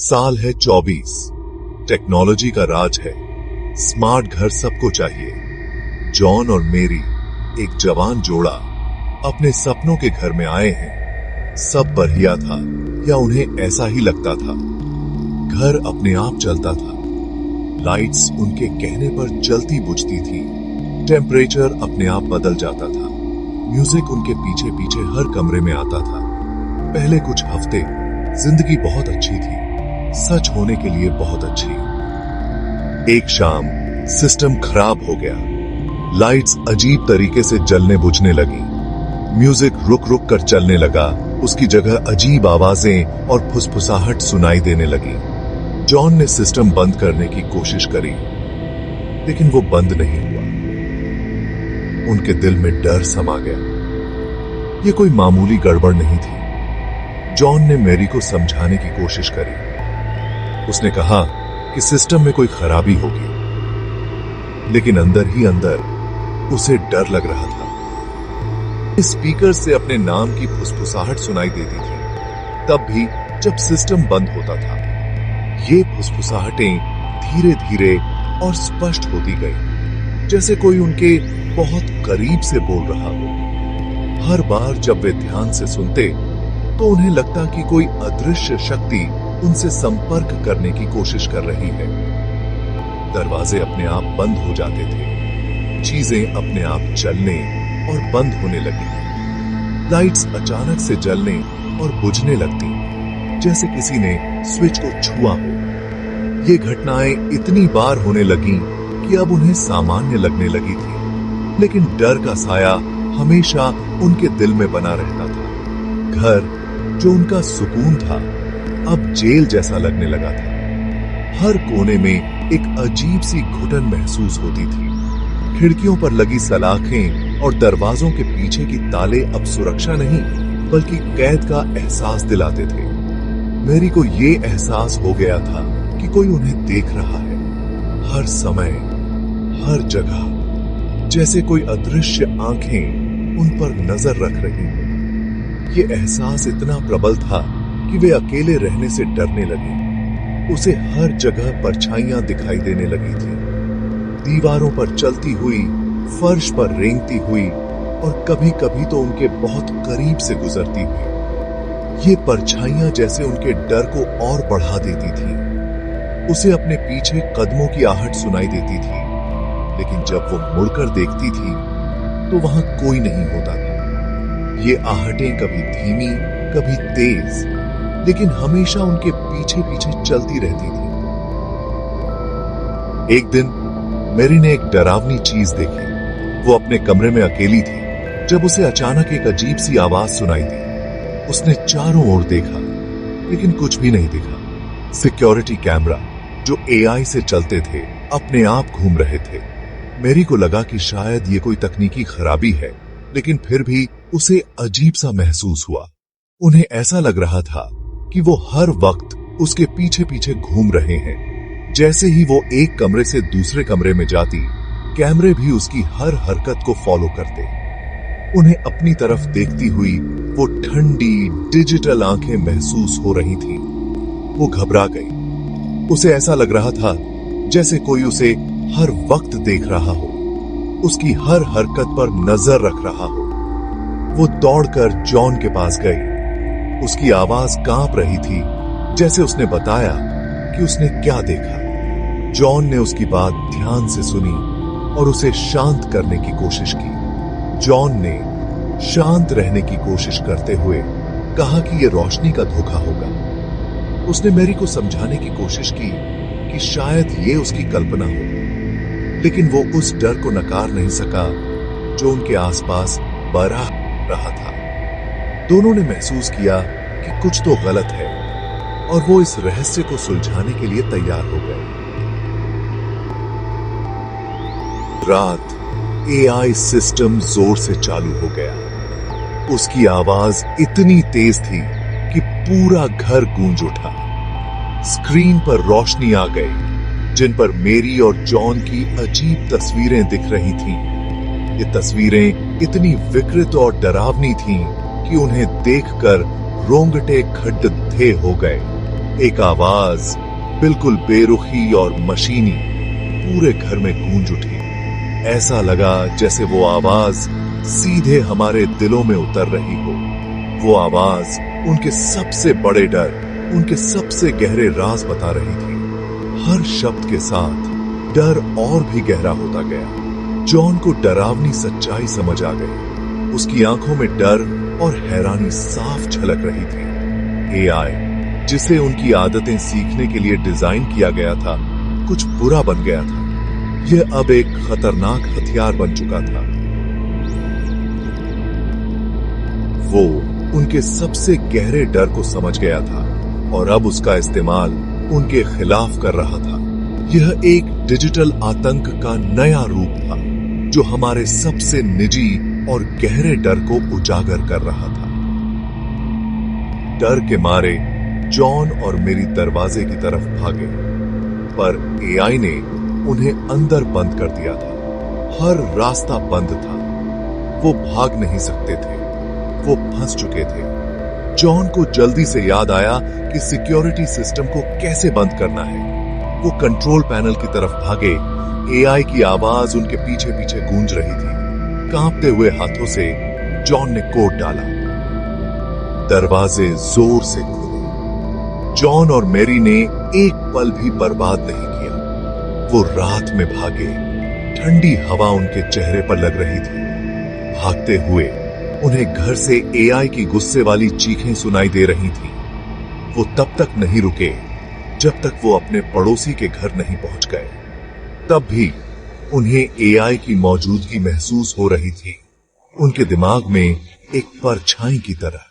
साल है 24। टेक्नोलॉजी का राज है। स्मार्ट घर सबको चाहिए। जॉन और मेरी, एक जवान जोड़ा, अपने सपनों के घर में आए हैं। सब बढ़िया था, या उन्हें ऐसा ही लगता था। घर अपने आप चलता था। लाइट्स उनके कहने पर जलती बुझती थी। टेम्परेचर अपने आप बदल जाता था। म्यूजिक उनके पीछे पीछे हर कमरे में आता था। पहले कुछ हफ्ते जिंदगी बहुत अच्छी थी, सच होने के लिए बहुत अच्छी। एक शाम सिस्टम खराब हो गया। लाइट्स अजीब तरीके से जलने बुझने लगी। म्यूजिक रुक रुक कर चलने लगा। उसकी जगह अजीब आवाजें और फुसफुसाहट सुनाई देने लगी। जॉन ने सिस्टम बंद करने की कोशिश करी, लेकिन वो बंद नहीं हुआ। उनके दिल में डर समा गया। ये कोई मामूली गड़बड़ नहीं थी। जॉन ने मैरी को समझाने की कोशिश करी। उसने कहा कि सिस्टम में कोई खराबी होगी, लेकिन अंदर ही अंदर उसे डर लग रहा था। स्पीकर से अपने नाम की फुसफुसाहट सुनाई देती थी, तब भी जब सिस्टम बंद होता था। ये फुसफुसाहटें धीरे धीरे और स्पष्ट होती गई, जैसे कोई उनके बहुत करीब से बोल रहा हो। हर बार जब वे ध्यान से सुनते, तो उन्हें लगता कि कोई अदृश्य शक्ति उनसे संपर्क करने की कोशिश कर रही है। दरवाजे अपने आप बंद हो जाते थे। चीजें अपने आप चलने और बंद होने लगी। लाइट्स अचानक से जलने और बुझने लगती, जैसे किसी ने स्विच को छुआ हो। ये घटनाएं इतनी बार होने लगी कि अब उन्हें सामान्य लगने लगी थी, लेकिन डर का साया हमेशा उनके दिल में बना रहता था। घर जो उनका सुकून था, अब जेल जैसा लगने लगा था। हर कोने में एक अजीब सी घुटन महसूस होती थी। खिड़कियों पर लगी सलाखें और दरवाजों के पीछे की ताले अब सुरक्षा नहीं, बल्कि कैद का एहसास दिलाते थे। मेरी को ये एहसास हो गया था कि कोई उन्हें देख रहा है, हर समय, हर जगह, जैसे कोई अदृश्य आंखें उन पर नजर रख रही हैं। ये एहसास इतना प्रबल था कि वे अकेले रहने से डरने लगी। उसे हर जगह परछाइयां दिखाई देने लगी थी, दीवारों पर चलती हुई, फर्श पर रेंगती हुई, और कभी कभी तो उनके बहुत करीब से गुजरती हुई। ये परछाइयां जैसे उनके डर को और बढ़ा देती थी। उसे अपने पीछे कदमों की आहट सुनाई देती थी, लेकिन जब वो मुड़कर देखती थी तो वहां कोई नहीं होता था। ये आहटें कभी धीमी, कभी तेज, लेकिन हमेशा उनके पीछे पीछे चलती रहती थी। एक दिन मेरी ने एक डरावनी चीज देखी। वो अपने कमरे में अकेली थी, जब उसे अचानक एक अजीब सी आवाज सुनाई दी। उसने चारों ओर देखा, लेकिन कुछ भी नहीं दिखा। सिक्योरिटी कैमरा, जो एआई से चलते थे, अपने आप घूम रहे थे। मेरी को लगा कि शायद ये कोई तकनीकी खराबी है, लेकिन फिर भी उसे अजीब सा महसूस हुआ। उन्हें ऐसा लग रहा था कि वो हर वक्त उसके पीछे पीछे घूम रहे हैं। जैसे ही वो एक कमरे से दूसरे कमरे में जाती, कैमरे भी उसकी हर हरकत को फॉलो करते। उन्हें अपनी तरफ देखती हुई वो ठंडी डिजिटल आंखें महसूस हो रही थीं। वो घबरा गई। उसे ऐसा लग रहा था जैसे कोई उसे हर वक्त देख रहा हो, उसकी हर हरकत पर नजर रख रहा हो। वो दौड़कर जॉन के पास गई। उसकी आवाज कांप रही थी, जैसे उसने बताया कि उसने क्या देखा। जॉन ने उसकी बात ध्यान से सुनी और उसे शांत करने की कोशिश की। जॉन ने शांत रहने की कोशिश करते हुए कहा कि यह रोशनी का धोखा होगा। उसने मेरी को समझाने की कोशिश की कि शायद ये उसकी कल्पना हो, लेकिन वो उस डर को नकार नहीं सका जो उनके आसपास बरह रहा था। दोनों ने महसूस किया कि कुछ तो गलत है, और वो इस रहस्य को सुलझाने के लिए तैयार हो गए। रात एआई सिस्टम जोर से चालू हो गया। उसकी आवाज इतनी तेज थी कि पूरा घर गूंज उठा। स्क्रीन पर रोशनी आ गई, जिन पर मेरी और जॉन की अजीब तस्वीरें दिख रही थीं। ये तस्वीरें इतनी विकृत और डरावनी थीं कि उन्हें देखकर रोंगटे खड़े हो गए। एक आवाज बिल्कुल बेरुखी और मशीनी पूरे घर में गूंज उठी। ऐसा लगा जैसे वो आवाज सीधे हमारे दिलों में उतर रही हो। वो आवाज उनके सबसे बड़े डर, उनके सबसे गहरे राज बता रही थी। हर शब्द के साथ डर और भी गहरा होता गया। जॉन को डरावनी सच्चाई समझ आ गई। उसकी आंखों में डर और हैरानी साफ झलक रही थी। एआई, जिसे उनकी आदतें सीखने के लिए डिजाइन किया गया था, कुछ बुरा बन गया था। यह अब एक खतरनाक हथियार बन चुका था। वो उनके सबसे गहरे डर को समझ गया था और अब उसका इस्तेमाल उनके खिलाफ कर रहा था। यह एक डिजिटल आतंक का नया रूप था जो हमारे सबसे निजी और गहरे डर को उजागर कर रहा था। डर के मारे जॉन और मेरी दरवाजे की तरफ भागे, पर एआई ने उन्हें अंदर बंद कर दिया था। हर रास्ता बंद था। वो भाग नहीं सकते थे। वो फंस चुके थे। जॉन को जल्दी से याद आया कि सिक्योरिटी सिस्टम को कैसे बंद करना है। वो कंट्रोल पैनल की तरफ भागे। एआई की आवाज उनके पीछे पीछे गूंज रही थी। कांपते हुए हाथों से जॉन ने कोड डाला। दरवाजे जोर से खुले। जॉन और मेरी ने एक पल भी बर्बाद नहीं किया। वो रात में भागे। ठंडी हवा उनके चेहरे पर लग रही थी। भागते हुए उन्हें घर से एआई की गुस्से वाली चीखें सुनाई दे रही थीं। वो तब तक नहीं रुके जब तक वो अपने पड़ोसी के घर नहीं पहुंच गए। तब भी उन्हें एआई की मौजूदगी महसूस हो रही थी, उनके दिमाग में एक परछाई की तरह।